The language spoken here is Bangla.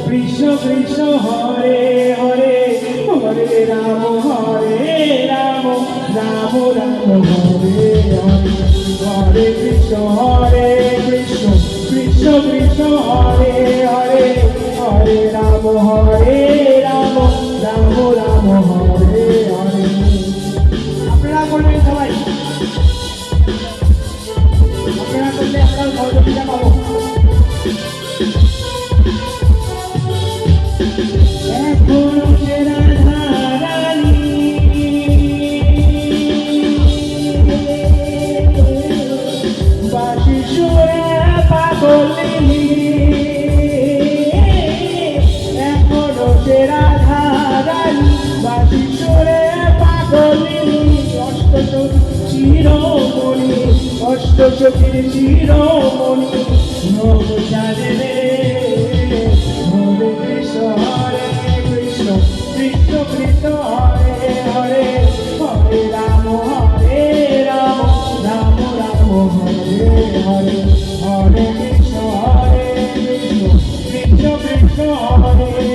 কৃষ্ণ কৃষ্ণ হরে হরে হরে রাম রাম রাম হরে হরে হরে কৃষ্ণ কৃষ্ণ কৃষ্ণ হরে হরে হরে রাম রাম রাম হরে হরে। আপনারা করবেন সবাই, আপনারা করলে আমরা সহযোগিতা পাবো। এখনো সে রাধা রানী বাঁশি সুরে পাগলিনী, এখনো সে রাধা রানী বাঁশি সুরে পাগলিনী, চিরমণি অষ্টসখীর চিরমণি নব সাজে হরে কৃষ্ণ কৃষ্ণ কৃষ্ণ হরে হরে হরে রাম রাম রাম হরে হরে হরে কৃষ্ণ কৃষ্ণ কৃষ্ণ হরে